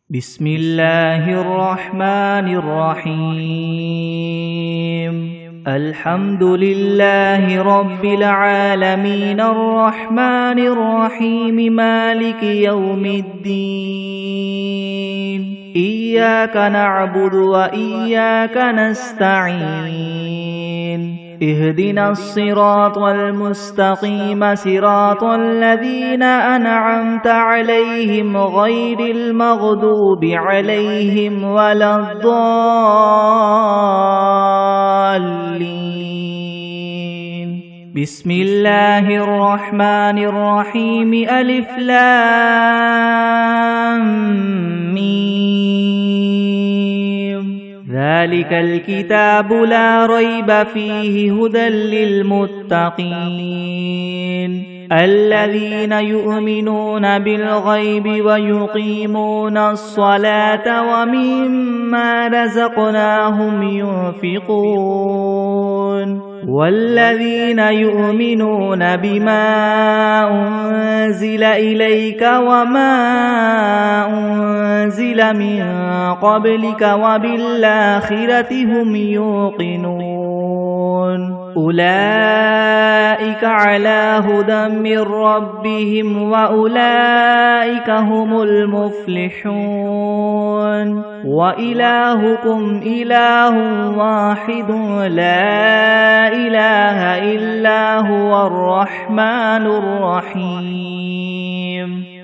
بسم الله الرحمن الرحيم الحمد لله رب العالمين الرحمن الرحيم مالك يوم الدين إياك نعبد وإياك نستعين اهدنا الصراط المستقيم صراط الذين أنعمت عليهم غير المغضوب عليهم ولا الضالين بسم الله الرحمن الرحيم ألف لام ميم ذلك الكتاب لا ريب فيه هدى للمتقين الذين يؤمنون بالغيب ويقيمون الصلاة ومما رزقناهم ينفقون والذين يؤمنون بما أنزل إليك وما أنزل من قبلك وبالآخرة هم يوقنون أولئك على هدى من ربهم وأولئك هم المفلحون وإلهكم إله واحد لا إله إلا هو الرحمن الرحيم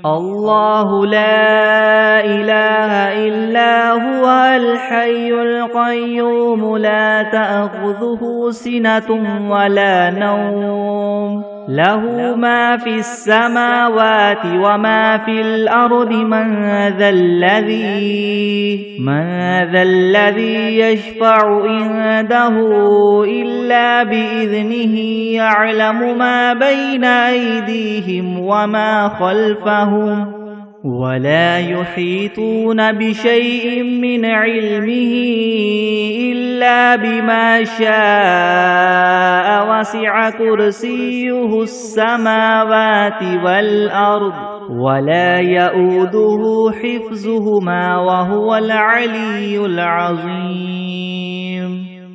الله لا إله إلا هو الحي القيوم لا تأخذه سنة ولا نوم له ما في السماوات وما في الأرض من ذا الذي يشفع عنده إلا بإذنه يعلم ما بين أيديهم وما خلفهم ولا يحيطون بشيء من علمه إلا بما شاء وسع كرسيه السماوات والأرض ولا يؤوده حفظهما وهو العلي العظيم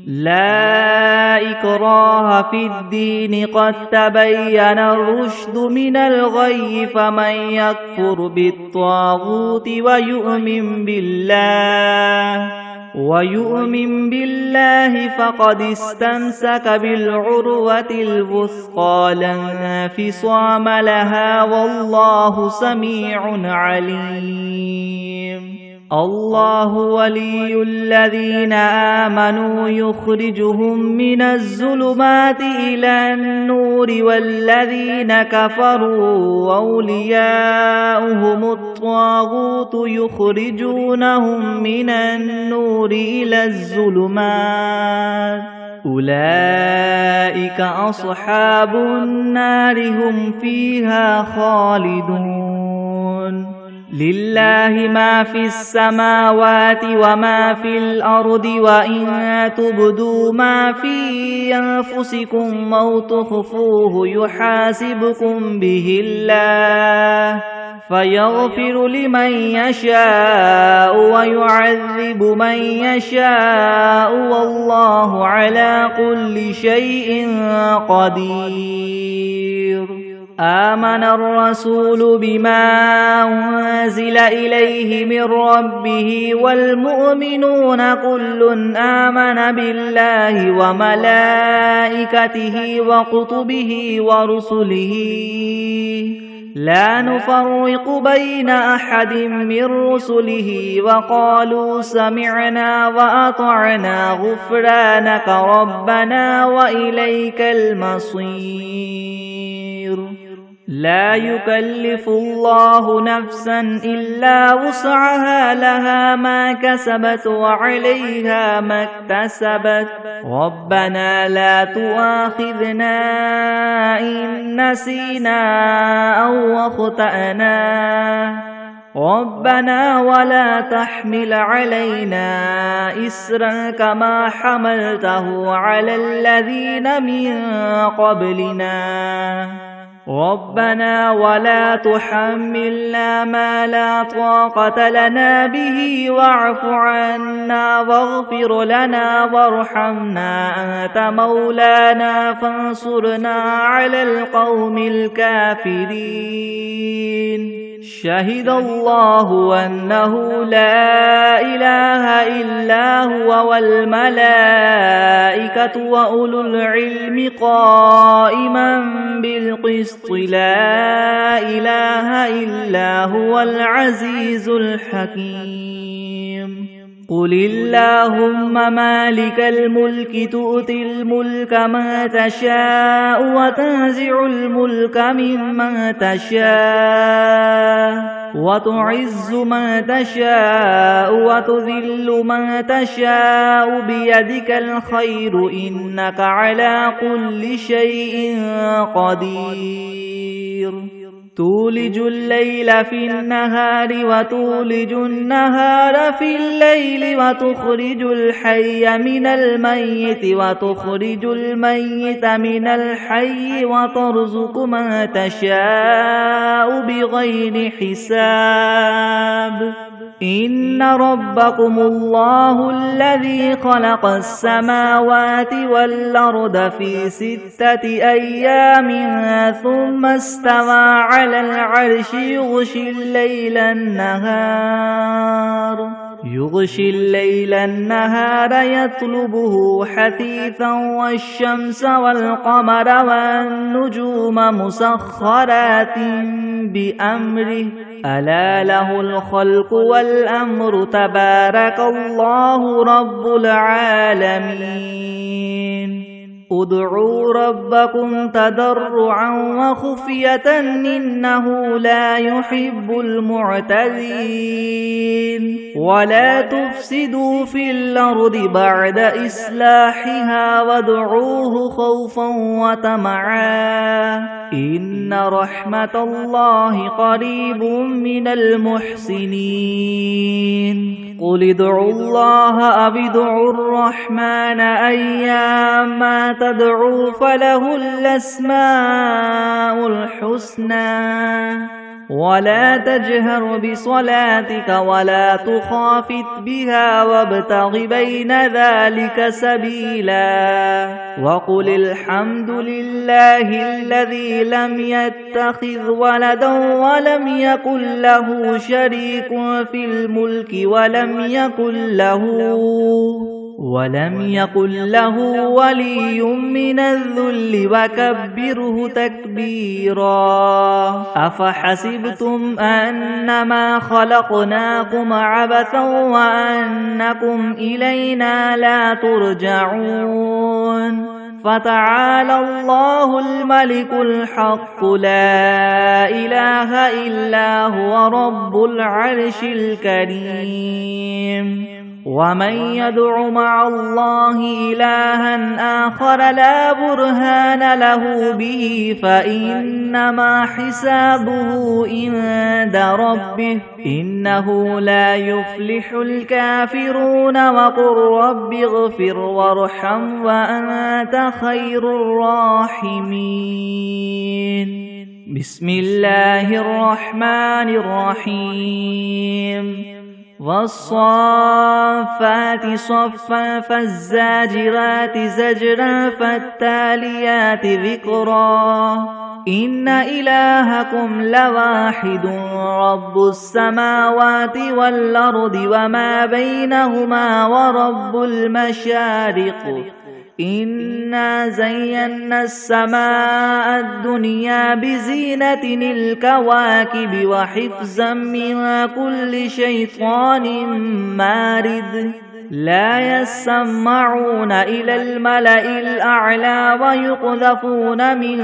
لا إكراه في الدين قد تبين الرشد من الغي فمن يكفر بالطاغوت ويؤمن بالله فقد استمسك بالعروة الوثقى لا انفصام لها والله سميع عليم الله ولي الذين آمنوا يخرجهم من الظلمات إلى النور والذين كفروا أولياؤهم الطاغوت يخرجونهم من النور إلى الظلمات أولئك أصحاب النار هم فيها خالدون لله ما في السماوات وما في الأرض وإن تبدوا ما في أنفسكم أو تخفوه يحاسبكم به الله فيغفر لمن يشاء ويعذب من يشاء والله على كل شيء قدير آمن الرسول بما أنزل إليه من ربه والمؤمنون كل آمن بالله وملائكته وكتبه ورسله لا نفرق بين أحد من رسله وقالوا سمعنا وأطعنا غفرانك ربنا وإليك المصير لا يكلف الله نفسا إلا وسعها لها ما كسبت وعليها ما اكتسبت ربنا لا تؤاخذنا إن نسينا أو أخطأنا ربنا ولا تحمل علينا إسرا كما حملته على الذين من قبلنا ربنا ولا تحملنا ما لا طاقة لنا به واعف عنا واغفر لنا وارحمنا أنت مولانا فانصرنا على القوم الكافرين شهد الله أنه لا إله إلا هو والملائكة وأولو العلم قائما بالقسط لا إله إلا هو العزيز الحكيم قل اللهم مالك الملك تؤتي الملك من تشاء وتنزع الملك ممن تشاء وتعز من تشاء وتذل من تشاء بيدك الخير إنك على كل شيء قدير تولج الليل في النهار وتولج النهار في الليل وتخرج الحي من الميت وتخرج الميت من الحي وترزق من تشاء بغير حساب إن ربكم الله الذي خلق السماوات والأرض في 6 أيام ثم استوى على العرش يغشي الليل النهار يطلبه حثيثا والشمس والقمر والنجوم مسخرات بأمره ألا له الخلق والأمر تبارك الله رب العالمين ادعوا ربكم تضرعا وخفية إنه لا يحب المعتدين ولا تفسدوا في الأرض بعد إصلاحها وادعوه خوفا وطمعا إن رحمة الله قريب من المحسنين قل ادعوا الله أو ادعوا الرحمن أيما تدعوا فله الأسماء الحسنى ولا تجهر بصلاتك ولا تخافت بها وابتغ بين ذلك سبيلا وقل الحمد لله الذي لم يتخذ ولدا ولم يكن له شريك في الملك ولم يكن له ولي من الذل وكبره تكبيرا أفحسبتم أنما خلقناكم عبثا وأنكم إلينا لا ترجعون فتعالى الله الملك الحق لا إله إلا هو رب العرش الكريم ومن يدع مع الله إلها آخر لا برهان له به فإنما حسابه عند ربه إنه لا يفلح الكافرون وقل رب اغفر وارحم وأنت خير الراحمين بسم الله الرحمن الرحيم والصافات صفا فالزاجرات زجرا فالتاليات ذكرا إن إلهكم لواحد رب السماوات والأرض وما بينهما ورب المشارق إنا زينا السماء الدنيا بزينة الكواكب وحفظا من كل شيطان مارد لا يسمعون إلى الملأ الأعلى ويقذفون من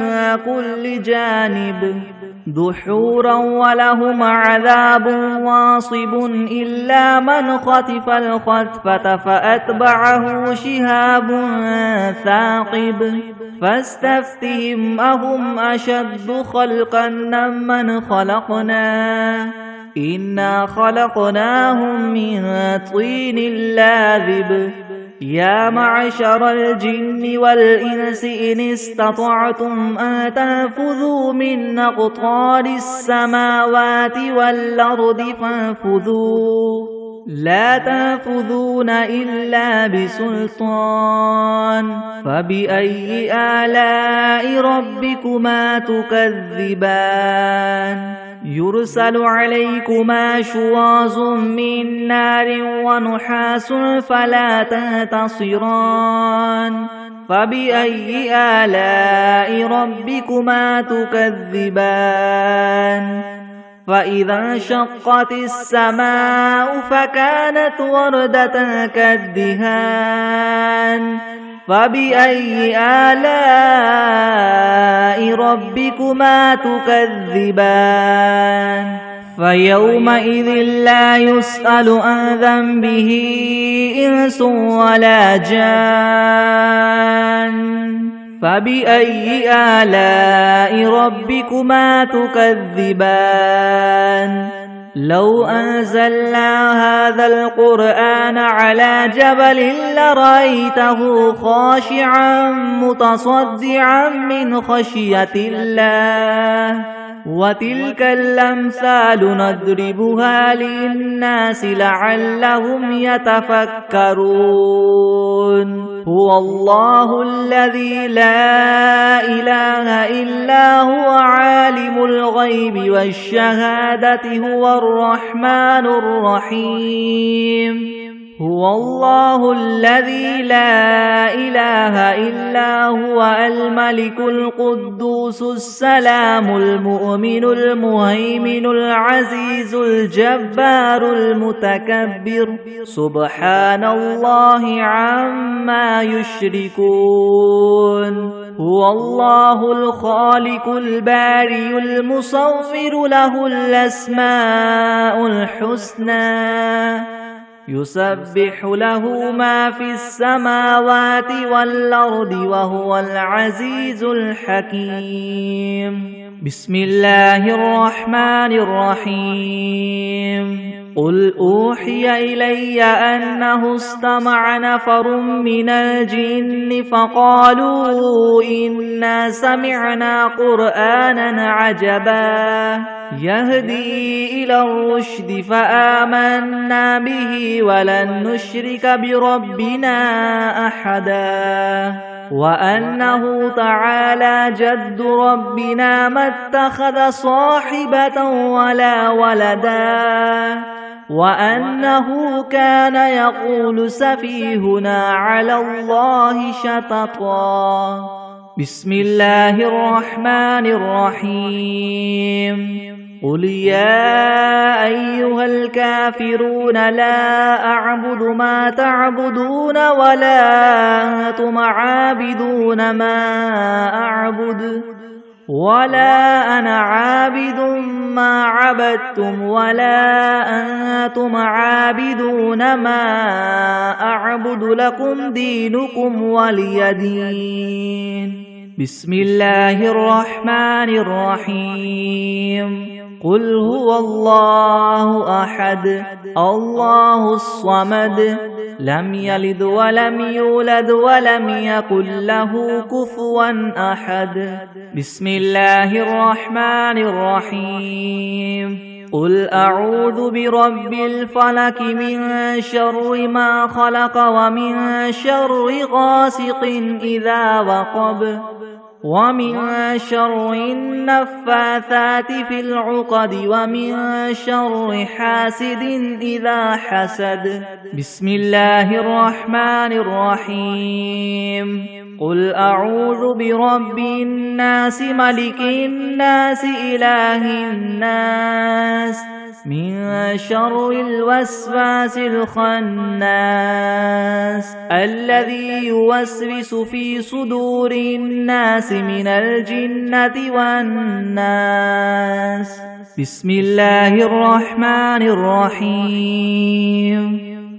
كل جانب دحورا ولهم عذاب واصب إلا من خطف الخطفة فأتبعه شهاب ثاقب فاستفتهم أهم أشد خلقا ممن خلقنا إنا خلقناهم من طين لاذب يا معشر الجن والإنس إن استطعتم أن تنفذوا من أقطار السماوات والأرض فانفذوا لا تنفذون إلا بسلطان فبأي آلاء ربكما تكذبان يرسل عليكما شواظ من نار ونحاس فلا تنتصران فبأي آلاء ربكما تكذبان فإذا انشقت السماء فكانت وردة كالدهان فبأي آلاء ربكما تكذبان فيومئذ لا يسأل عن ذنبه إنس ولا جان فبأي آلاء ربكما تكذبان لو أنزلنا هذا القرآن على جبل لرأيته خاشعا متصدعا من خشية الله وتلك الأمثال نضربها للناس لعلهم يتفكرون هو الله الذي لا إله إلا هو عالم الغيب والشهادة هو الرحمن الرحيم هو الله الذي لا إله إلا هو الملك القدوس السلام المؤمن المهيمن العزيز الجبار المتكبر سبحان الله عما يشركون هو الله الخالق البارئ المصور له الأسماء الحسنى يسبح له ما في السماوات والأرض وهو العزيز الحكيم بسم الله الرحمن الرحيم قل أوحي إلي أنه استمع نفر من الجن فقالوا إنا سمعنا قرآنا عجبا يهدي إلى الرشد فآمنا به ولن نشرك بربنا أحدا وأنه تعالى جد ربنا ما اتخذ صاحبة ولا ولدا وأنه كان يقول سفيهنا على الله شططا بسم الله الرحمن الرحيم قل يا أيها الكافرون لا أعبد ما تعبدون ولا أنتم عابدون ما أعبد ولا أنا عابد ما عبدتم ولا أنتم عابدون ما أعبد لكم دينكم ولي دين بسم الله الرحمن الرحيم قل هو الله أحد الله الصمد لم يلد ولم يولد ولم يكن له كفوا أحد بسم الله الرحمن الرحيم قل أعوذ برب الفلك من شر ما خلق ومن شر غاسق إذا وقب ومن شر النفاثات في العقد ومن شر حاسد إذا حسد بسم الله الرحمن الرحيم قل أعوذ برب الناس ملك الناس إله الناس من شر الوسواس الخناس الذي يوسوس في صدور الناس من الجنة والناس بسم الله الرحمن الرحيم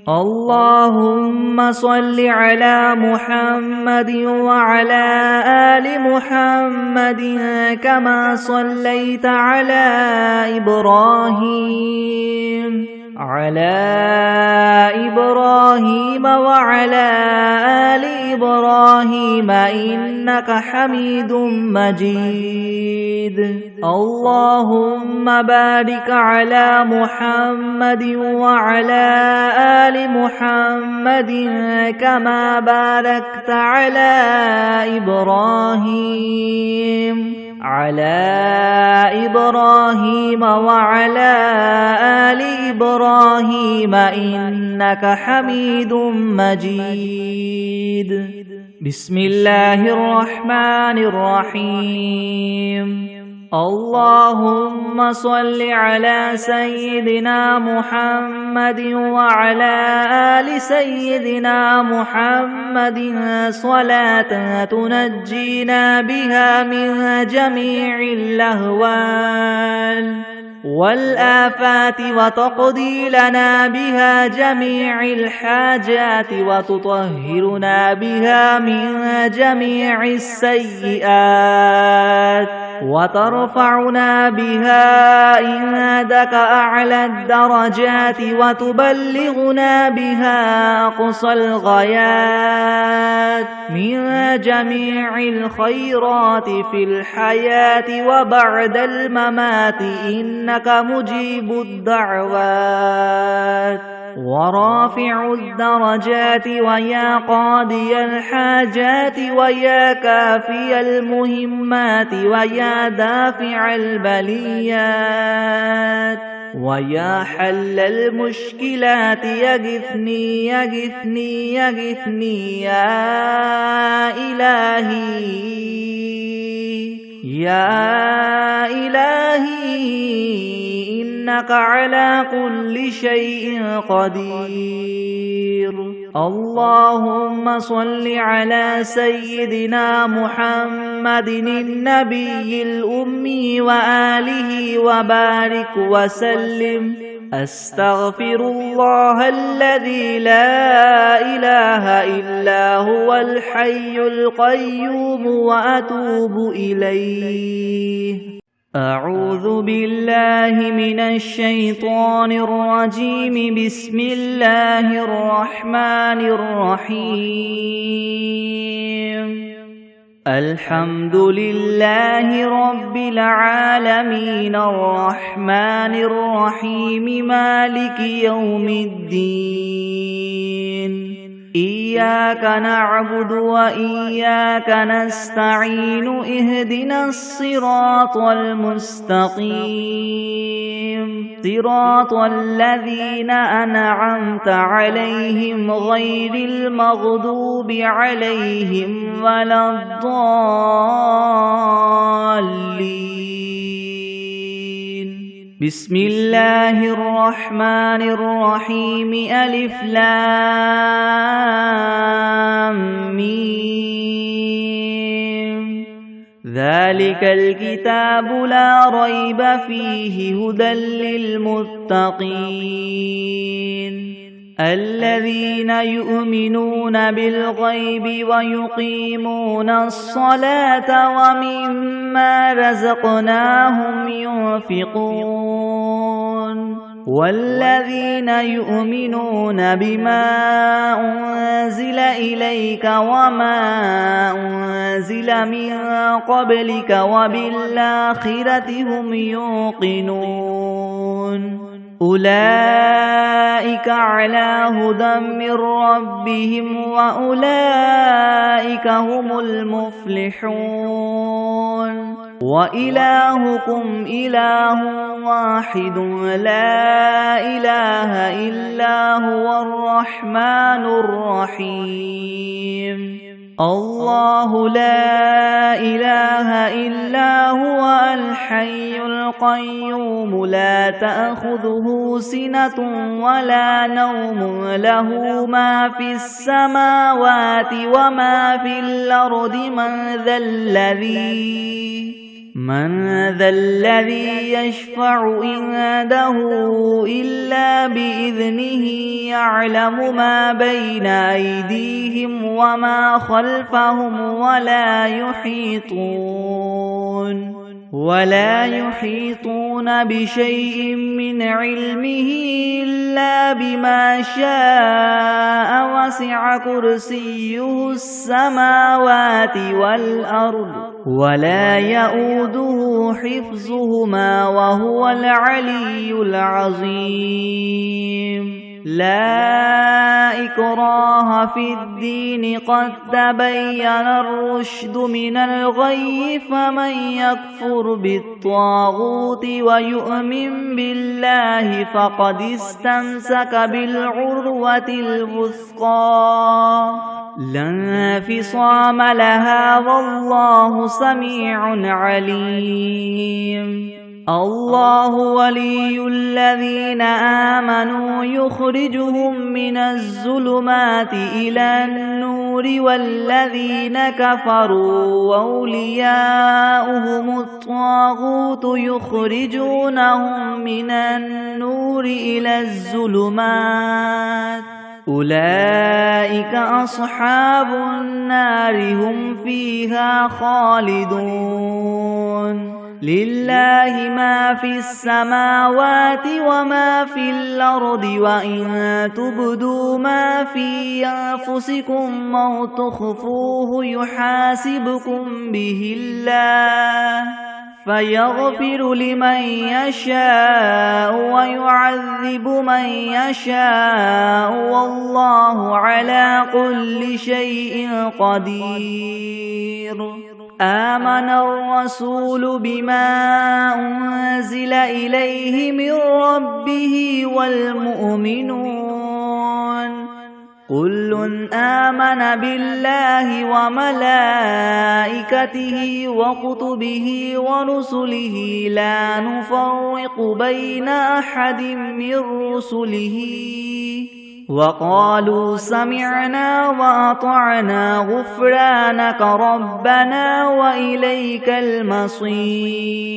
اللهم صل على محمد وعلى آل محمد كما صليت على إبراهيم على إبراهيم وعلى آل إبراهيم إنك حميد مجيد اللهم بارك على محمد وعلى آل محمد كما باركت على إبراهيم وعلى آل إبراهيم إنك حميد مجيد بسم الله الرحمن الرحيم اللهم صل على سيدنا محمد وعلى آل سيدنا محمد صلاة تنجينا بها من جميع الأهوال والآفات وتقضي لنا بها جميع الحاجات وتطهرنا بها من جميع السيئات وترفعنا بها عندك أعلى الدرجات وتبلغنا بها أقصى الغايات من جميع الخيرات في الحياة وبعد الممات إنك مجيب الدعوات ورافع الدرجات ويا قاضي الحاجات ويا كافي المهمات ويا دافع البليات ويا حل المشكلات يغثني يغثني يغثني يا إلهي إنك على كل شيء قدير اللهم صل على سيدنا محمد النبي الأمي وآله وبارك وسلم أستغفر الله الذي لا إله إلا هو الحي القيوم وأتوب إليه أعوذ بالله من الشيطان الرجيم بسم الله الرحمن الرحيم الحمد لله رب العالمين الرحمن الرحيم مالك يوم الدين إياك نعبد وإياك نستعين اهدنا الصراط المستقيم صراط الذين أنعمت عليهم غير المغضوب عليهم ولا الضالين بسم الله الرحمن الرحيم ألف لام ميم ذلك الكتاب لا ريب فيه هدى للمتقين الذين يؤمنون بالغيب ويقيمون الصلاة ومما رزقناهم ينفقون والذين يؤمنون بما أنزل إليك وما أنزل من قبلك وبالآخرة هم يوقنون أولئك على هدى من ربهم وأولئك هم المفلحون وإلهكم إله واحد لا إله إلا هو الرحمن الرحيم الله لا إله إلا هو الحي القيوم لا تأخذه سنة ولا نوم له ما في السماوات وما في الأرض من ذا الذي يشفع عنده إلا بإذنه يعلم ما بين أيديهم وما خلفهم ولا يحيطون ولا يحيطون بشيء من علمه إلا بما شاء وسع كرسيه السماوات والأرض ولا يؤوده حفظهما وهو العلي العظيم لا إكراه في الدين قد تبين الرشد من الغي فمن يكفر بالطاغوت ويؤمن بالله فقد استمسك بالعروة الوثقى لا انفصام لها والله سميع عليم الله ولي الذين آمنوا يخرجهم من الظلمات إلى النور والذين كفروا أولياؤهم الطاغوت يخرجونهم من النور إلى الظلمات أولئك أصحاب النار هم فيها خالدون لله ما في السماوات وما في الأرض وإن تبدوا ما في أنفسكم أو تخفوه يحاسبكم به الله فيغفر لمن يشاء ويعذب من يشاء والله على كل شيء قدير آمن الرسول بما أنزل إليه من ربه والمؤمنون كل آمن بالله وملائكته وكتبه ورسله لا نفرق بين أحد من رسله وقالوا سمعنا وأطعنا غفرانك ربنا وإليك المصير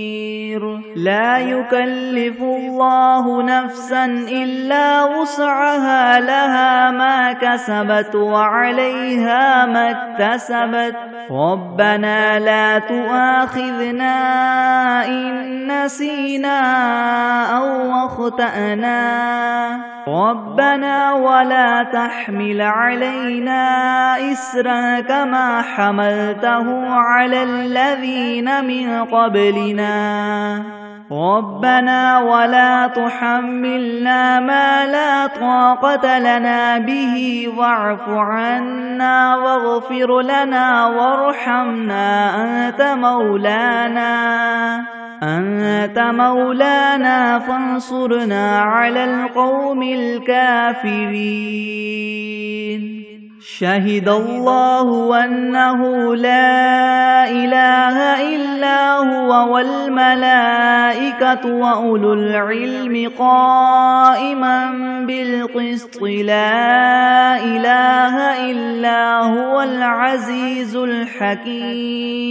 لا يكلف الله نفسا إلا وسعها لها ما كسبت وعليها ما اكتسبت ربنا لا تؤاخذنا إن نسينا أو أخطأنا ربنا ولا تحمل علينا إسرا كما حملته على الذين من قبلنا ربنا ولا تحملنا ما لا طاقة لنا به واعف عنا واغفر لنا وارحمنا أنت مولانا فانصرنا على القوم الكافرين شهد الله أنه لا إله إلا هو والملائكة وأولو العلم قائما بالقسط لا إله إلا هو العزيز الحكيم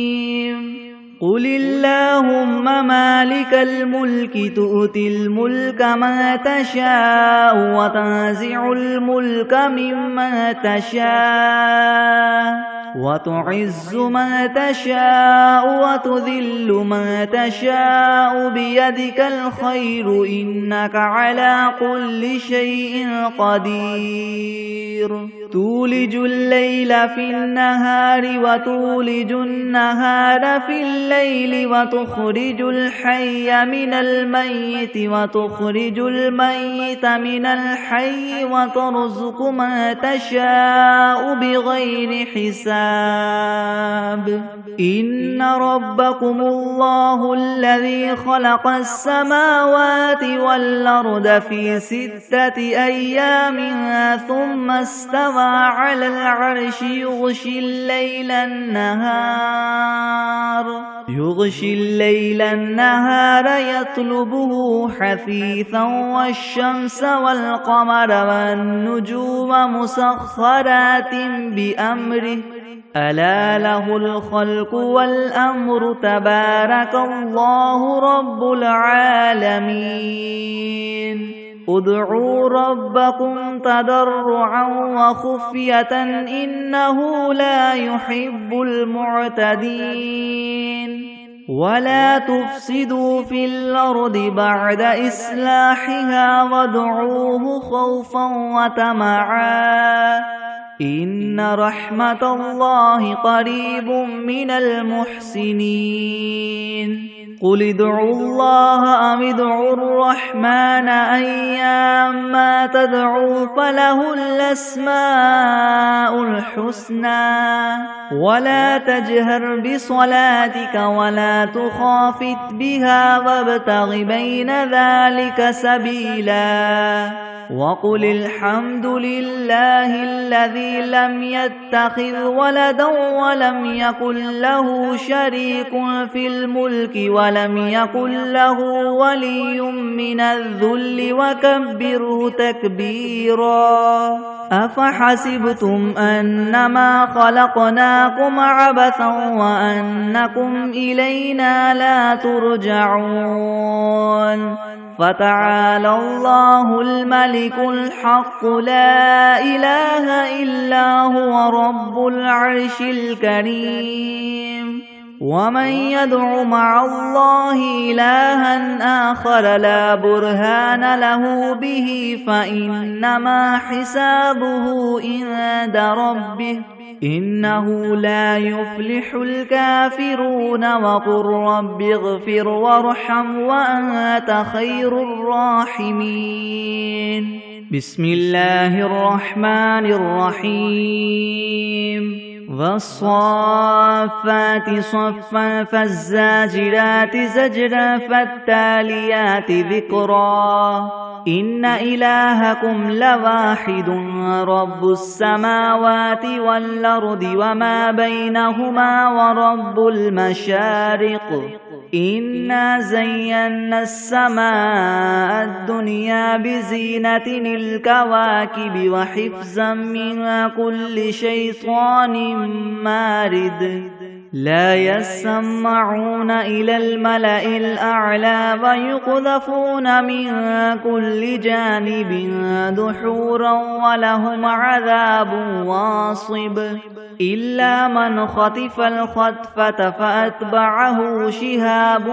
قل اللهم مالك الملك تؤتي الملك من تشاء وتنزع الملك ممن تشاء وتعز من تشاء وتذل من تشاء بيدك الخير إنك على كل شيء قدير تولج الليل في النهار وتولج النهار في الليل وتخرج الحي من الميت وتخرج الميت من الحي وترزق من تشاء بغير حساب إن ربكم الله الذي خلق السماوات والأرض في 6 أيام ثم استوى على العرش يغشي الليل النهار يطلبه حثيثا والشمس والقمر والنجوم مسخرات بأمره ألا له الخلق والأمر تبارك الله رب العالمين ادعوا ربكم تضرعا وخفية إنه لا يحب المعتدين ولا تفسدوا في الأرض بعد إصلاحها وادعوه خوفا وطمعا إن رحمة الله قريب من المحسنين قل ادعوا الله أم ادعوا الرحمن أيما تدعوا فله الأسماء الحسنى ولا تجهر بصلاتك ولا تخافت بها وابتغ بين ذلك سبيلا وقل الحمد لله الذي لم يتخذ ولدا ولم يكن له شريك في الملك ولم يكن له ولي من الذل وكبره تكبيرا أفحسبتم أنما خلقناكم عبثا وأنكم إلينا لا ترجعون فتعالى الله الملك الحق لا إله إلا هو رب العرش الكريم ومن يدع مع الله إلها آخر لا برهان له به فإنما حسابه عند ربه إنه لا يفلح الكافرون وقل رب اغفر وارحم وأنت خير الراحمين بسم الله الرحمن الرحيم والصافات صفا فالزاجرات زجرا فالتاليات ذكرا إن إلهكم لواحد رب السماوات والأرض وما بينهما ورب المشارق إنا زينا السماء الدنيا بزينة الكواكب وحفظا من كل شيطان مارد لا يسمعون إلى الملأ الأعلى ويقذفون من كل جانب دحورا ولهم عذاب واصب إلا من خطف الخطفة فأتبعه شهاب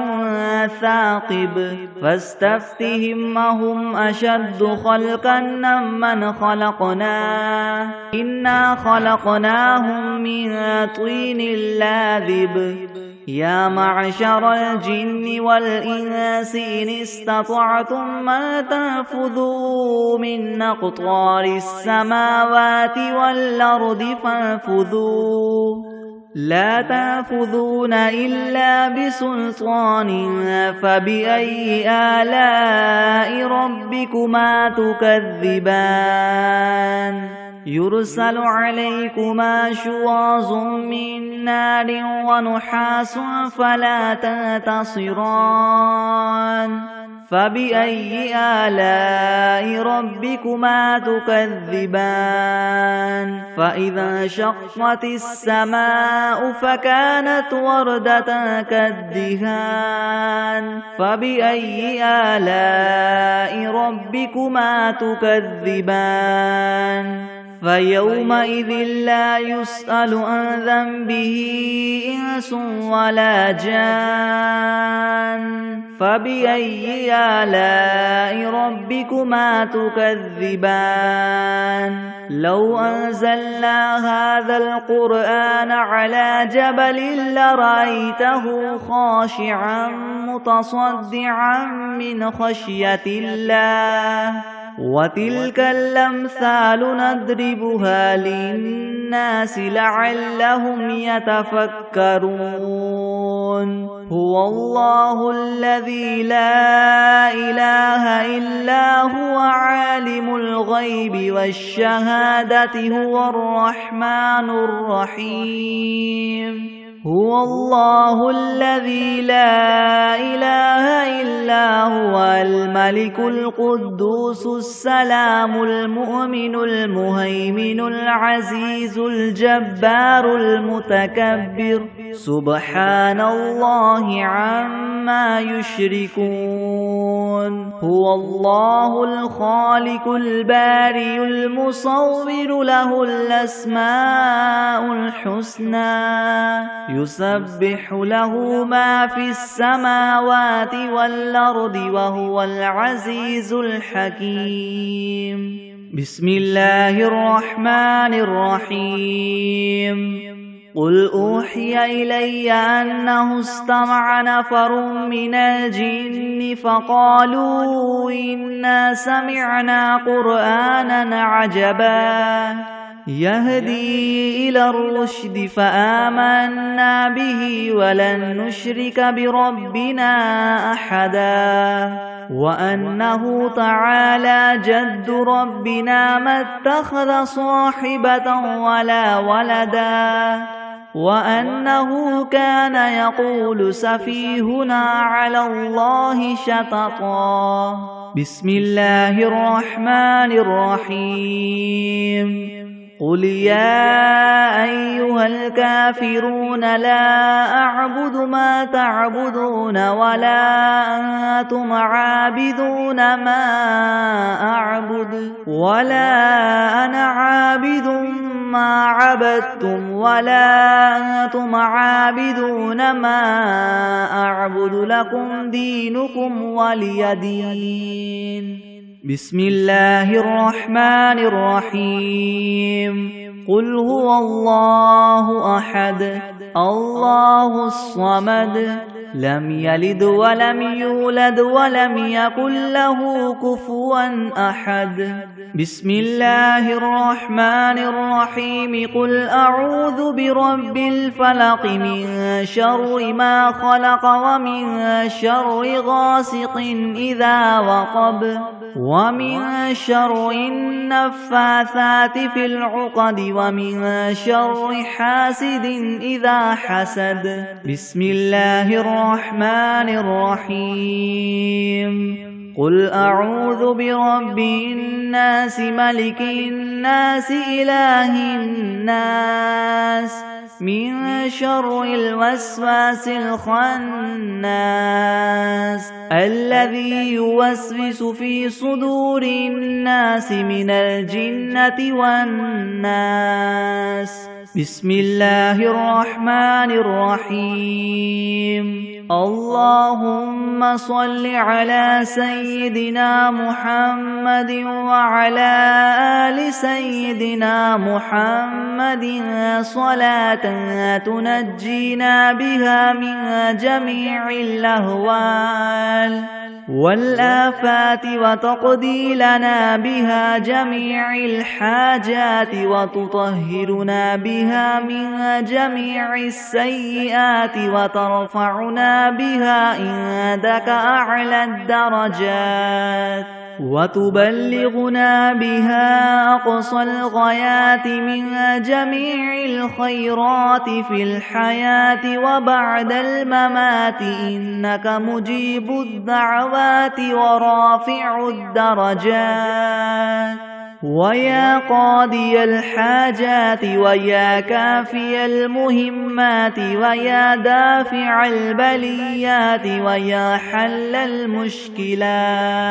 ثاقب فاستفتهم أهم أشد خلقا ممن خلقنا إنا خلقناهم من طين لاذب يا معشر الجن والإنس إن استطعتم ما تنفذوا من أقطار السماوات والأرض فانفذوا لا تنفذون إلا بسلطان فبأي آلاء ربكما تكذبان يرسل عليكما شواظ من نار ونحاس فلا تنتصران فبأي آلاء ربكما تكذبان فإذا انشقت السماء فكانت وردة كالدهان فبأي آلاء ربكما تكذبان فيومئذ لا يسأل عن ذنبه إنس ولا جان فبأي آلاء ربكما تكذبان لو أنزلنا هذا القرآن على جبل لرأيته خاشعا متصدعا من خشية الله وتلك الأمثال نضربها للناس لعلهم يتفكرون هو الله الذي لا إله إلا هو عالم الغيب والشهادة هو الرحمن الرحيم هو الله الذي لا إله إلا هو الملك القدوس السلام المؤمن المهيمن العزيز الجبار المتكبر سبحان الله عما يشركون هو الله الخالق البارئ المصور له الأسماء الحسنى يسبح له ما في السماوات والأرض وهو العزيز الحكيم. بسم الله الرحمن الرحيم. قل أوحي إلي أنه استمع نفر من الجن فقالوا إنا سمعنا قرآنا عجبا يهدي إلى الرشد فآمنا به ولن نشرك بربنا أحدا وأنه تعالى جد ربنا ما اتخذ صاحبة ولا ولدا وأنه كان يقول سفيهنا على الله شططا. بسم الله الرحمن الرحيم. قل يا أيها الكافرون لا أعبد ما تعبدون ولا أنتم عابدون ما أعبد ولا أنا عابد ما عبدتم ولا أنتم عابدون ما أعبد لكم دينكم ولي دين. بسم الله الرحمن الرحيم. قل هو الله أحد الله الصمد لم يلد ولم يولد ولم يكن له كفوا أحد. بسم الله الرحمن الرحيم. قل أعوذ برب الفلق من شر ما خلق ومن شر غاسق إذا وقب ومن شر النفاثات في العقد ومن شر حاسد إذا حسد. بسم الله الرحمن الرحيم. قل أعوذ برب الناس ملك الناس إله الناس من شر الوسواس الخناس الذي يوسوس في صدور الناس من الجنة والناس. بسم الله الرحمن الرحيم. اللهم صل على سيدنا محمد وعلى آل سيدنا محمد صلاة تنجينا بها من جميع الأهوال والآفات وتقضي لنا بها جميع الحاجات وتطهرنا بها من جميع السيئات وترفعنا بها عندك أعلى الدرجات وتبلغنا بها أقصى الغايات من جميع الخيرات في الحياة وبعد الممات إنك مجيب الدعوات ورافع الدرجات ويا قاضي الحاجات ويا كافي المهمات ويا دافع البليات ويا حل المشكلات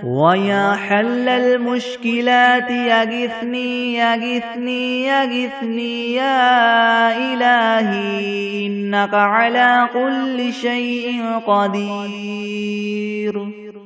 ويا حل المشكلات يغثني يغثني يغثني يا إلهي إنك على كل شيء قدير.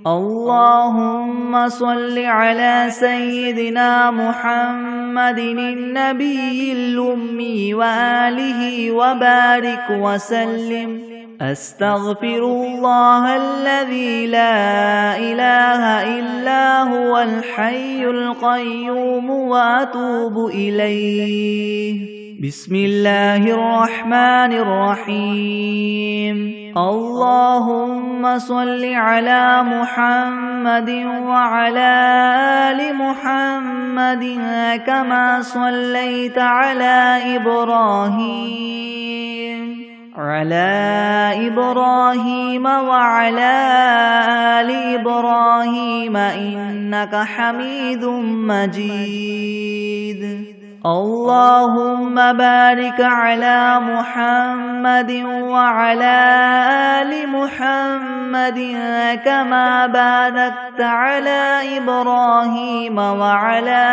اللهم صل على سيدنا محمد النبي الأمي وآله وبارك وسلم. أستغفر الله الذي لا إله إلا هو الحي القيوم وأتوب إليه. بسم الله الرحمن الرحيم. اللهم صل على محمد وعلى آل محمد كما صليت على إبراهيم وعلى آل إبراهيم إنك حميد مجيد. اللهم بارك على محمد وعلى آل محمد كما باركت على إبراهيم وعلى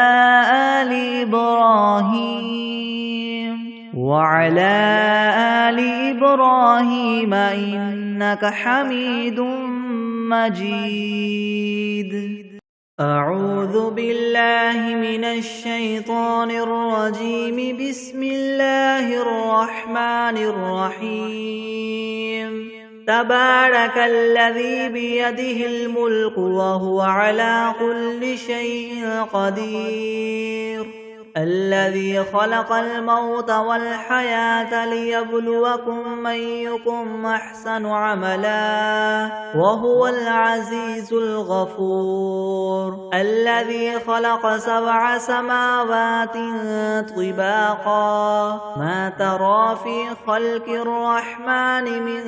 آل إبراهيم إنك حميد مجيد. أعوذ بالله من الشيطان الرجيم. بسم الله الرحمن الرحيم. تبارك الذي بيده الملك وهو على كل شيء قدير. الذي خلق الموت والحياة ليبلوكم أيكم أحسن عملا وهو العزيز الغفور. الذي خلق 7 سماوات طباقا ما ترى في خلق الرحمن من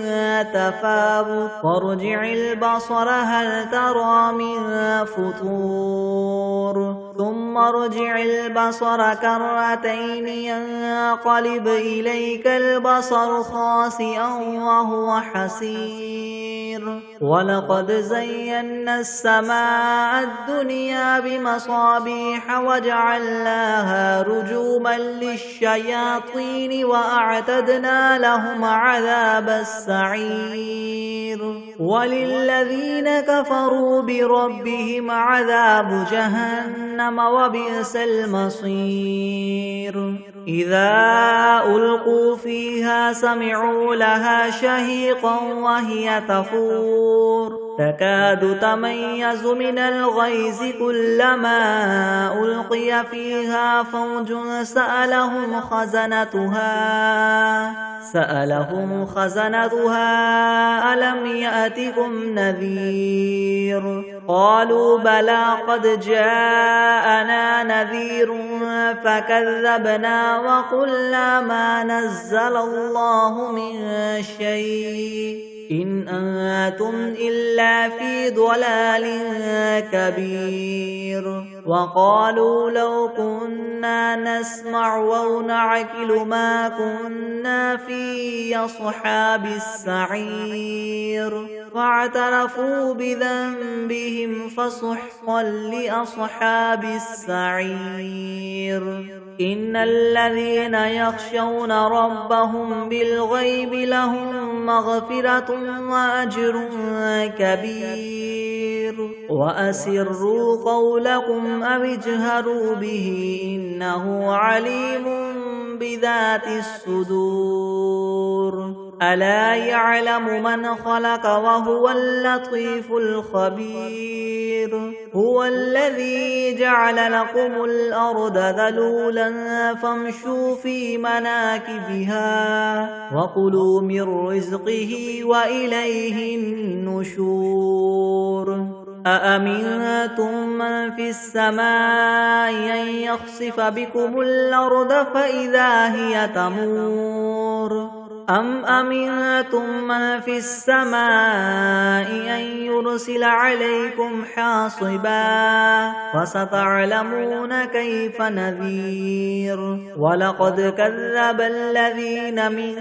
تفاوت وارجع البصر هل ترى من فطور ثم ارجع البصر كرتين ينقلب إليك البصر خاسئا وهو حسير. ولقد زينا السماء الدنيا بمصابيح وجعلناها رجوما للشياطين وأعتدنا لهم عذاب السعير. وللذين كفروا بربهم عذاب جهنم وبئس المصير. إذا ألقوا فيها سمعوا لها شهيقا وهي تفور تكاد تميز من الغيظ كلما ألقي فيها فوج سألهم خزنتها ألم يأتكم نذير قالوا بلى قد جاءنا نذير فكذبنا وقلنا ما نزل الله من شيء إن أنتم إلا في ضلال كبير. وقالوا لو كنا نسمع أو نعقل ما كنا في أصحاب السعير. فاعترفوا بذنبهم فسحقا لأصحاب السعير. إن الذين يخشون ربهم بالغيب لهم مغفرة وأجر كبير. وأسروا قولكم أو اجهروا به إنه عليم بذات الصدور. ألا يعلم من خلق وهو اللطيف الخبير. هو الذي جعل لكم الأرض ذلولا فامشوا في مناكبها وكلوا من رزقه وإليه النشور. أأمنتم من في السماء أن يخسف بكم الأرض فإذا هي تمور أم أمنتم من في السماء أن يرسل عليكم حاصبا فستعلمون كيف نذير. ولقد كذب الذين من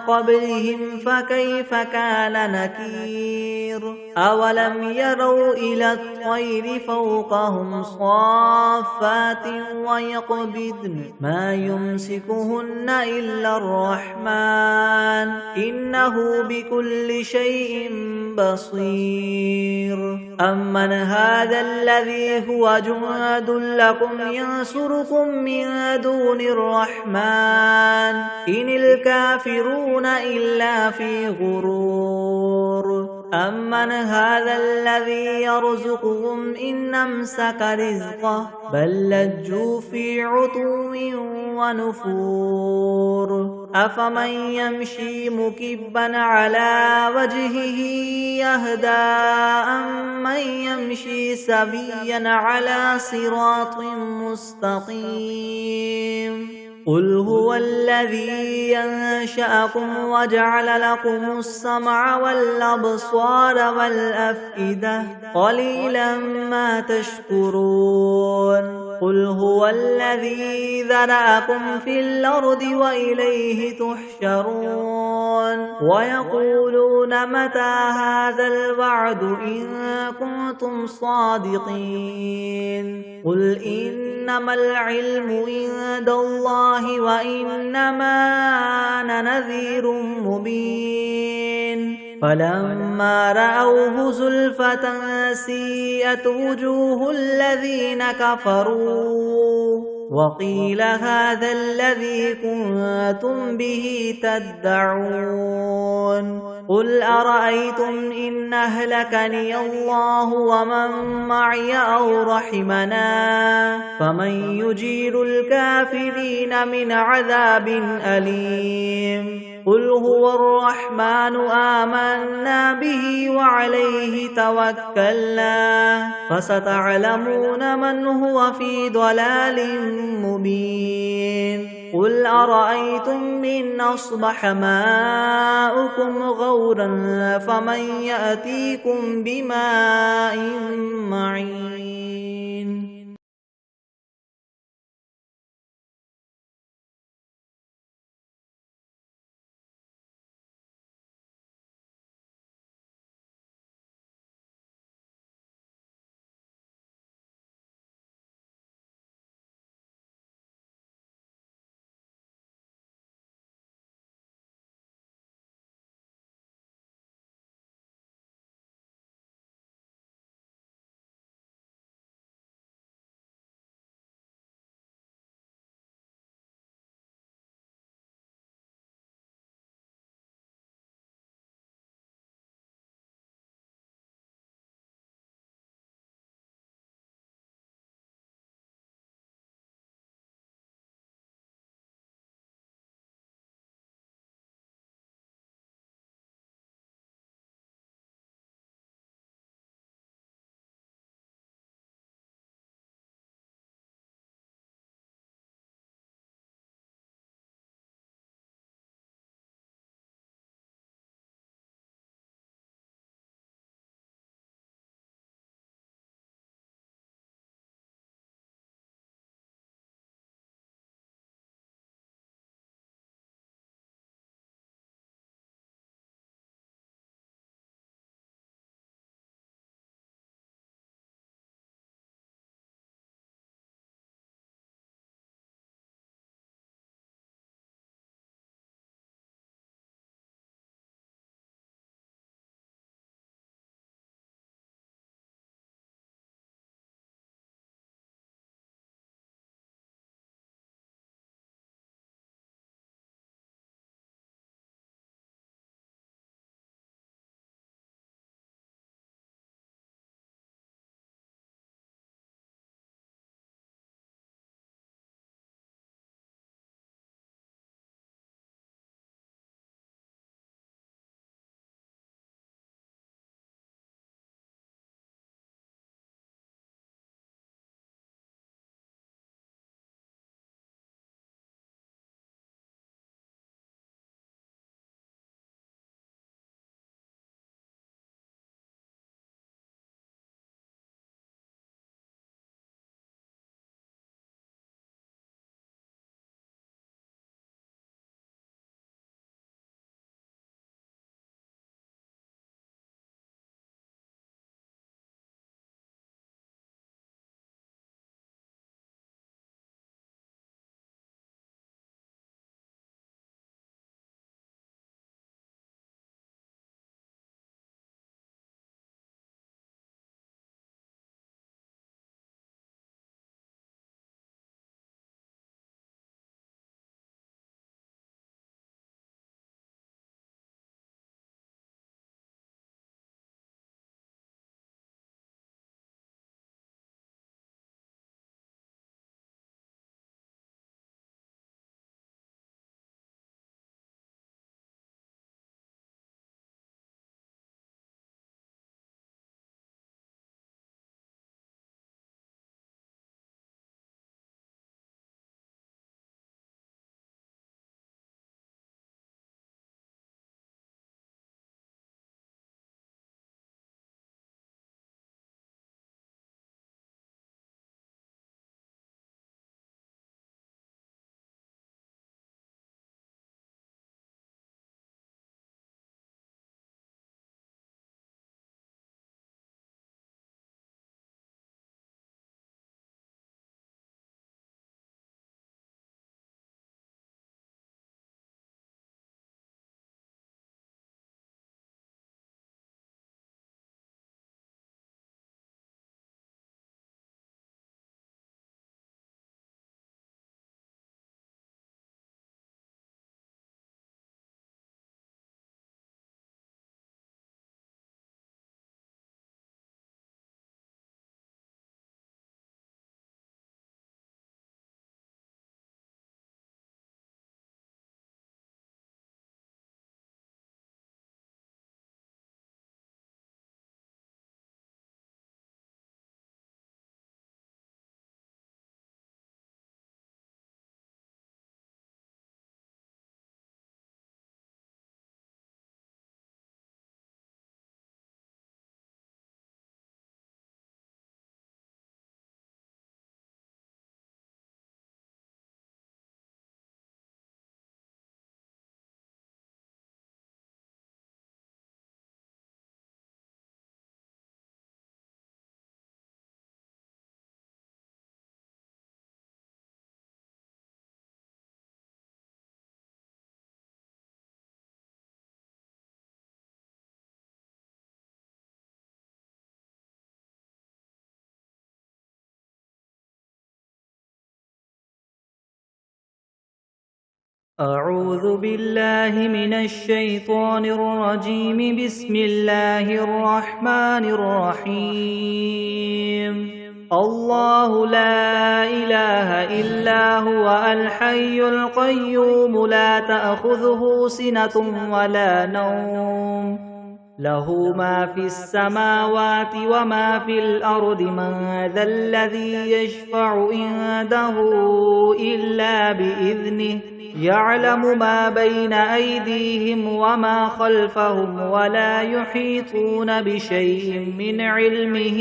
قبلهم فكيف كان نكير. أولم يروا إلى الطير فوقهم صافات ويقبضن ما يمسكهن إلا الرحمن إنه بكل شيء بصير. أمن هذا الذي هو جند لكم ينصركم من دون الرحمن إن الكافرون إلا في غرور. أمن هذا الذي يرزقهم إن أمسك رزقه بل لجوا في عتو ونفور. أفمن يمشي مكبا على وجهه يهدى أمن يمشي سويا على صراط مستقيم. قل هو الذي ينشأكم وجعل لكم السمع والأبصار والأفئدة قليلا ما تشكرون. قل هو الذي ذرأكم في الأرض وإليه تحشرون ويقولون متى هذا الوعد إن كنتم صادقين قل إنما العلم عند الله وإنما أنا نذير مبين فلما رأوه زلفة سيئت وجوه الذين كفروا وقيل هذا الذي كنتم به تدعون قل أرأيتم إن أهلكني الله ومن معي أو رحمنا فمن يجير الكافرين من عذاب أليم قل هو الرحمن آمنا به وعليه توكلنا فستعلمون من هو في ضلال مبين قل أرأيتم إن أصبح ماؤكم غورا فمن يأتيكم بماء معين أعوذ بالله من الشيطان الرجيم. بسم الله الرحمن الرحيم. الله لا إله إلا هو الحي القيوم لا تأخذه سنة ولا نوم له ما في السماوات وما في الأرض. من ذا الذي يشفع عنده إلا بإذنه يعلم ما بين أيديهم وما خلفهم ولا يحيطون بشيء من علمه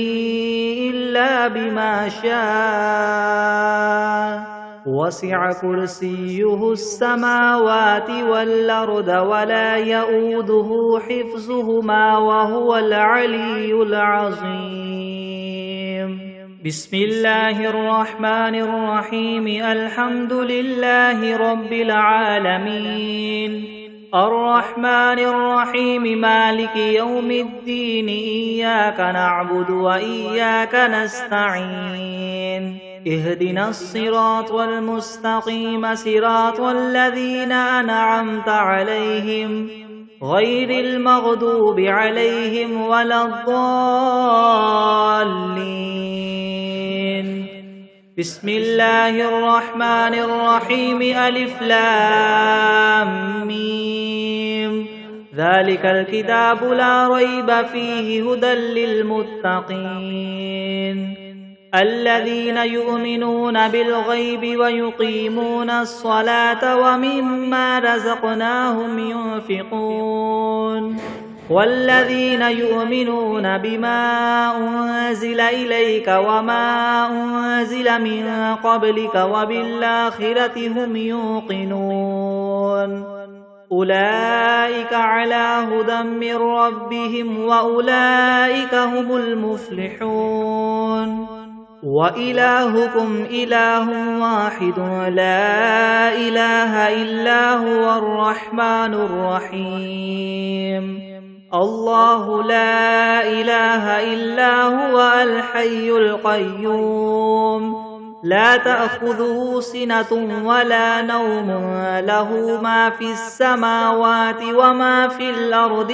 إلا بما شاء. وسع كرسيه السماوات والأرض ولا يؤوده حفظهما وهو العلي العظيم. بسم الله الرحمن الرحيم. الحمد لله رب العالمين الرحمن الرحيم مالك يوم الدين. إياك نعبد وإياك نستعين. اهدنا الصراط المستقيم صراط الذين أنعمت عليهم غير المغضوب عليهم ولا الضالين. بسم الله الرحمن الرحيم. ألف لام ميم. ذلك الكتاب لا ريب فيه هدى للمتقين الذين يؤمنون بالغيب ويقيمون الصلاة ومما رزقناهم ينفقون والذين يؤمنون بما أنزل إليك وما أنزل من قبلك وبالآخرة هم يوقنون أولئك على هدى من ربهم وأولئك هم المفلحون. وإلهكم إله واحد لا إله إلا هو الرحمن الرحيم. الله لا إله إلا هو الحي القيوم لا تأخذه سنة ولا نوم له ما في السماوات وما في الأرض.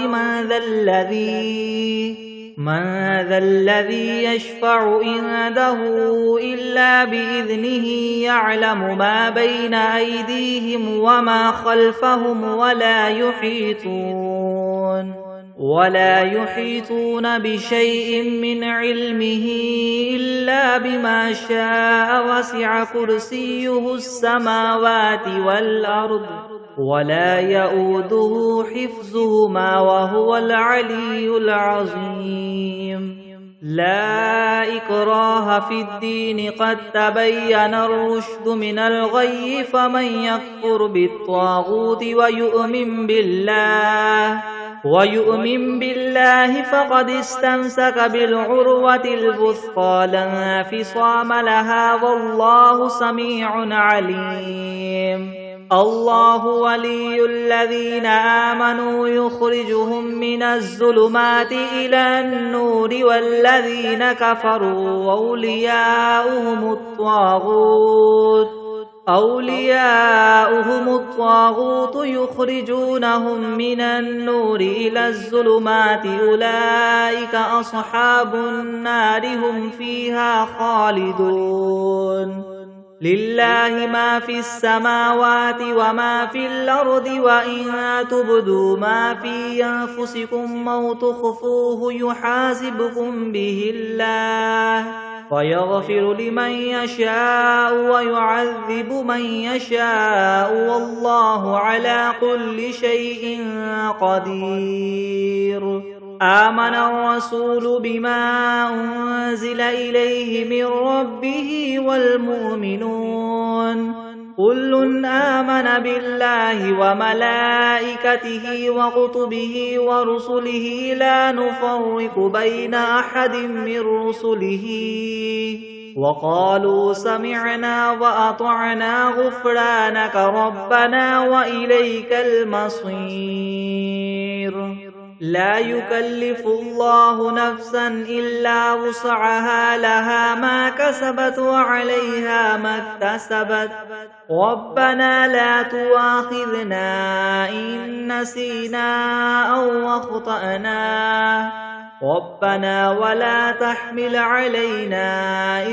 من ذا الذي يشفع عنده إلا بإذنه يعلم ما بين أيديهم وما خلفهم ولا يحيطون بشيء من علمه إلا بما شاء. وسع كرسيه السماوات والأرض ولا يؤوده حفظهما وهو العلي العظيم. لا إكراه في الدين قد تبين الرشد من الغي. فمن يكفر بالطاغوت ويؤمن بالله فقد استمسك بالعروة الوثقى لا انفصام لها والله سميع عليم. الله ولي الذين آمنوا يخرجهم من الظلمات إلى النور والذين كفروا أولياؤهم الطاغوت يخرجونهم من النور إلى الظلمات. أولئك أصحاب النار هم فيها خالدون. لله ما في السماوات وما في الأرض وإن تبدوا ما في أنفسكم أو تخفوه يحاسبكم به الله فيغفر لمن يشاء ويعذب من يشاء والله على كل شيء قدير. آمن الرسول بما أنزل إليه من ربه والمؤمنون كل آمن بالله وملائكته وكتبه ورسله لا نفرق بين أحد من رسله وقالوا سمعنا وأطعنا غفرانك ربنا وإليك المصير. لا يكلف الله نفسا إلا وسعها لها ما كسبت وعليها ما اكتسبت ربنا لا تؤاخذنا إن نسينا أو أخطأنا ربنا ولا تحمل علينا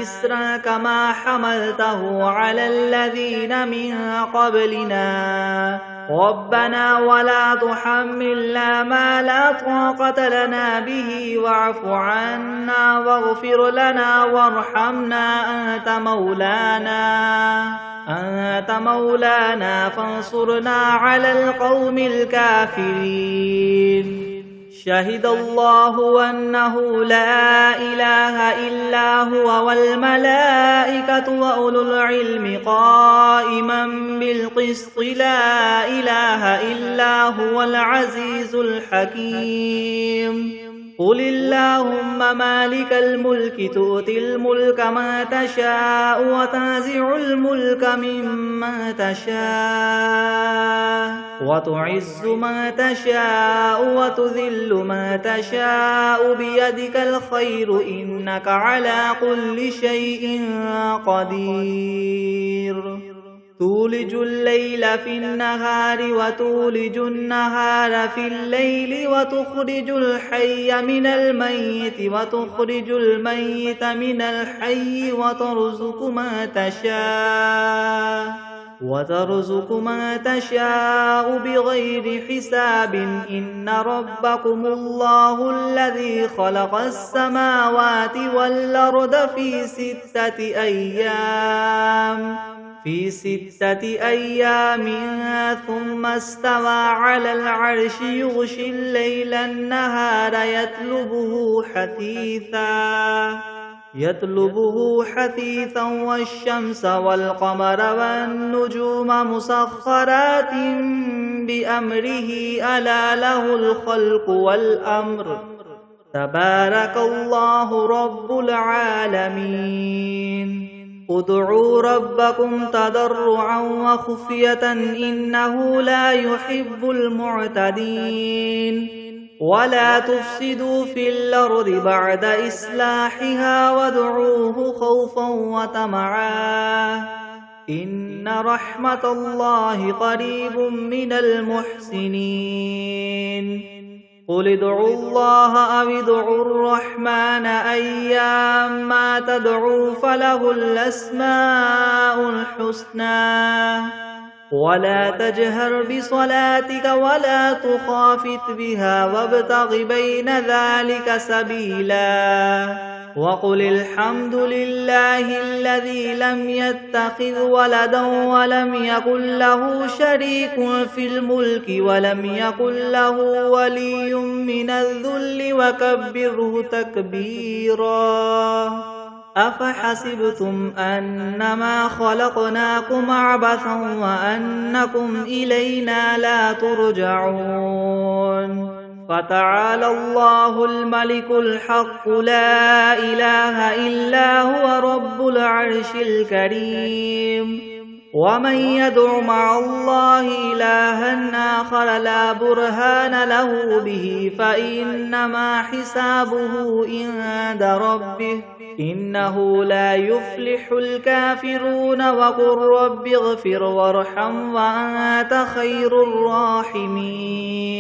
إسرا كما حملته على الذين من قبلنا ربنا ولا تحملنا ما لا طاقة لنا به واعف عنا واغفر لنا وارحمنا أنت مولانا فانصرنا على القوم الكافرين شهد الله أنه لا إله إلا هو والملائكة وأولو العلم قائما بالقسط لا إله إلا هو العزيز الحكيم قل اللهم مالك الملك تؤتي الملك من تشاء وتنزع الملك ممن تشاء وتعز من تشاء وتذل من تشاء بيدك الخير إنك على كل شيء قدير تولج الليل في النهار وتولج النهار في الليل وتخرج الحي من الميت وتخرج الميت من الحي وترزق من تشاء بغير حساب إن ربكم الله الذي خلق السماوات والأرض في 6 أيام ثم استوى على العرش يغشي الليل النهار يطلبه حثيثا والشمس والقمر والنجوم مسخرات بأمره ألا له الخلق والأمر تبارك الله رب العالمين ادعوا ربكم تضرعا وخفية إنه لا يحب المعتدين ولا تفسدوا في الأرض بعد إصلاحها وادعوه خوفا وطمعا إن رحمة الله قريب من المحسنين قل ادعوا الله أو ادعوا الرحمن أيما تدعوا فله الأسماء الحسنى ولا تجهر بصلاتك ولا تخافت بها وابتغ بين ذلك سبيلا وقل الحمد لله الذي لم يتخذ ولدا ولم يكن له شريك في الملك ولم يكن له ولي من الذل وكبره تكبيرا أفحسبتم أنما خلقناكم عبثا وأنكم إلينا لا ترجعون فتعالى الله الملك الحق لا إله إلا هو رب العرش الكريم ومن يدع مع الله إلها آخر لا برهان له به فإنما حسابه عند ربه إنه لا يفلح الكافرون وقل رب اغفر وارحم وأنت خير الراحمين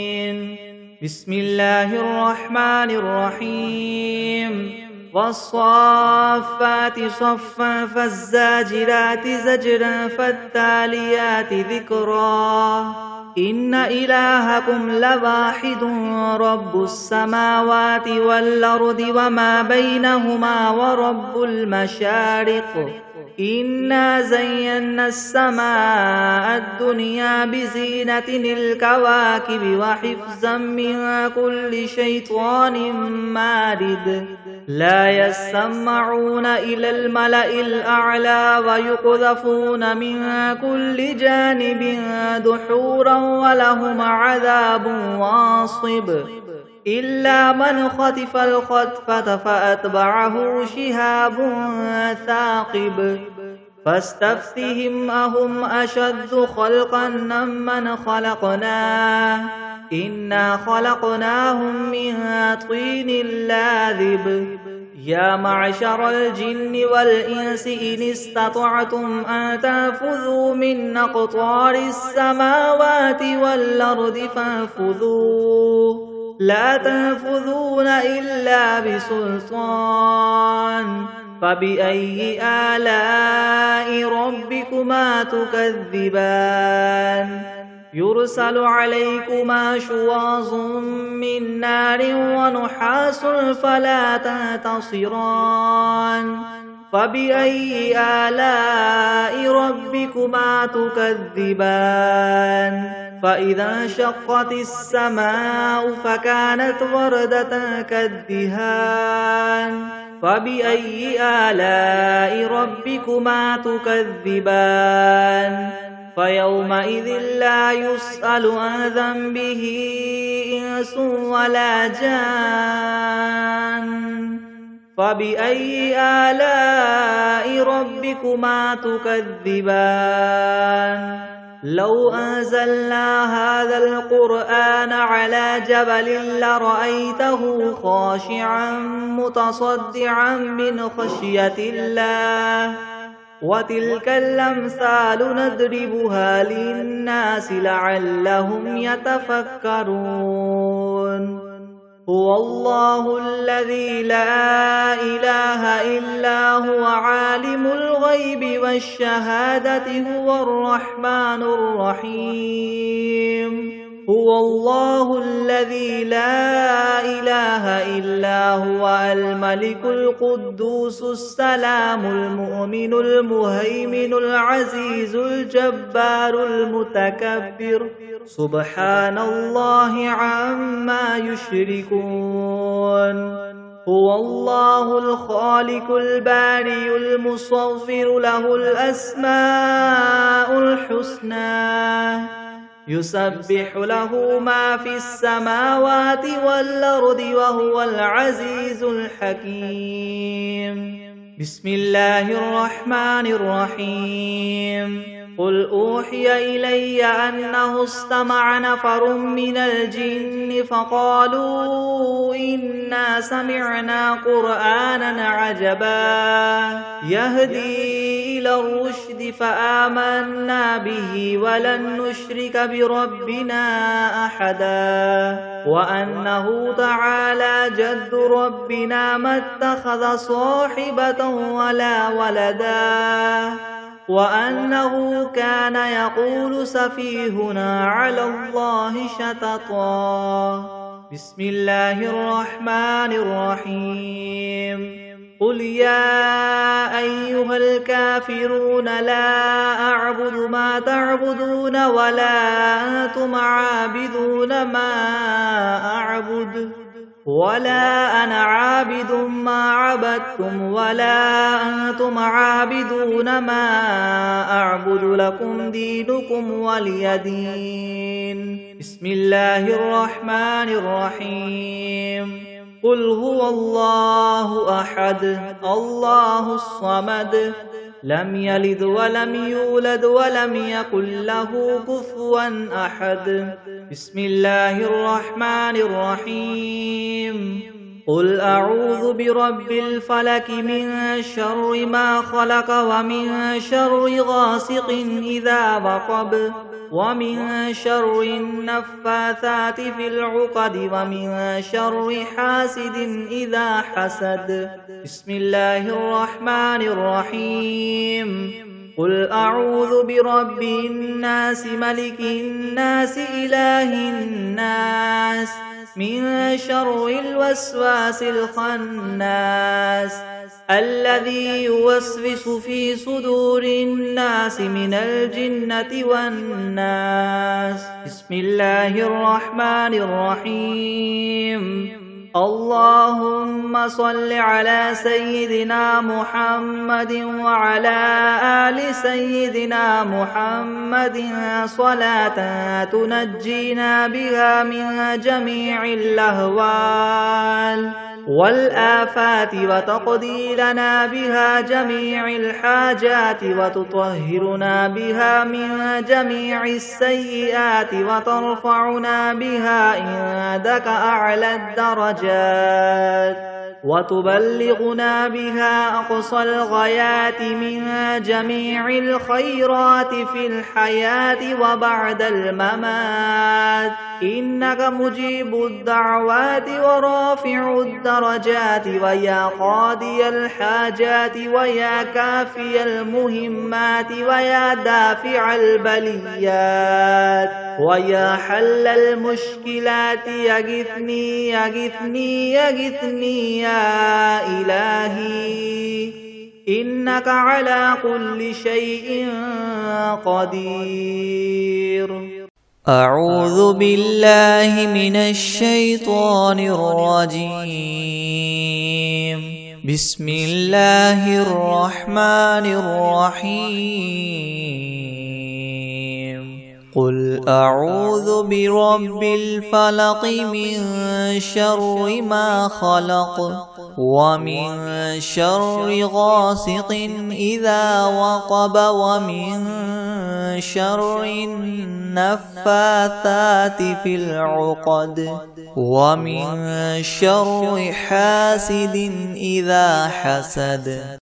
بسم الله الرحمن الرحيم والصافات صفا فالزاجرات زجرا فالتاليات ذكرا إن إلهكم لواحد رب السماوات والأرض وما بينهما ورب المشارق إنا زينا السماء الدنيا بزينة الكواكب وحفظا من كل شيطان مارد لا يسمعون إلى الملأ الأعلى ويقذفون من كل جانب دحورا ولهم عذاب واصب إلا من خطف الخطفة فأتبعه شهاب ثاقب فاستفتهم أهم أشد خلقا ممن خلقنا إنا خلقناهم من طين لاذب يا معشر الجن والإنس إن استطعتم أن تنفذوا من أقطار السماوات والأرض فانفذوا لا تنفذون إلا بسلطان فبأي آلاء ربكما تكذبان يرسل عليكما شواظ من نار ونحاس فلا تنتصران فبأي آلاء ربكما تكذبان فإذا انشقت السماء فكانت وردة كالدهان فبأي آلاء ربكما تكذبان فيومئذ لا يسأل عن ذنبه إنس ولا جان فبأي آلاء ربكما تكذبان لو أنزلنا هذا القرآن على جبل لرأيته خاشعا متصدعا من خشية الله وتلك الأمثال نضربها للناس لعلهم يتفكرون هو الله الذي لا إله إلا هو عالم الغيب والشهادة هو الرحمن الرحيم هو الله الذي لا إله إلا هو الملك القدوس السلام المؤمن المهيمن العزيز الجبار المتكبر سبحان الله عما يشركون هو الله الخالق البارئ المصور له الأسماء الحسنى يسبح له ما في السماوات والأرض وهو العزيز الحكيم بسم الله الرحمن الرحيم قل أوحي إلي أنه استمع نفر من الجن فقالوا إنا سمعنا قرآنا عجبا يهدي إلى الرشد فآمنا به ولن نشرك بربنا أحدا وأنه تعالى جد ربنا ما اتخذ صاحبة ولا ولدا وأنه كان يقول سفيهنا على الله شططا بسم الله الرحمن الرحيم قل يا أيها الكافرون لا أعبد ما تعبدون ولا أنتم عابدون ما أعبد ولا أنا عابد ما عبدتم ولا أنتم عابدون ما أعبد لكم دينكم ولي دين بسم الله الرحمن الرحيم قل هو الله أحد الله الصمد لم يلد ولم يولد ولم يكن له كفوا أحد بسم الله الرحمن الرحيم قل أعوذ برب الفلك من شر ما خلق ومن شر غاسق إذا وقب ومن شر النفاثات في العقد ومن شر حاسد إذا حسد بسم الله الرحمن الرحيم قل أعوذ برب الناس ملك الناس إله الناس من شر الوسواس الخناس الذي يوسوس في صدور الناس من الجنة والناس بسم الله الرحمن الرحيم اللهم صل على سيدنا محمد وعلى آل سيدنا محمد صلاة تنجينا بها من جميع الأهوال والآفات وتقضي لنا بها جميع الحاجات وتطهرنا بها من جميع السيئات وترفعنا بها عندك أعلى الدرجات وتبلغنا بها أقصى الغايات من جميع الخيرات في الحياة وبعد الممات إنك مجيب الدعوات ورافع الدرجات ويا قاضي الحاجات ويا كافي المهمات ويا دافع البليات ويا حل المشكلات يغثني يغثني يغثني يا إلهي إنك على كل شيء قدير. أعوذ بالله من الشيطان الرجيم. بسم الله الرحمن الرحيم. قل أعوذ برب الفلق من شر ما خلق ومن شر غاسق إذا وقب ومن شر النفاثات في العقد ومن شر حاسد إذا حسد.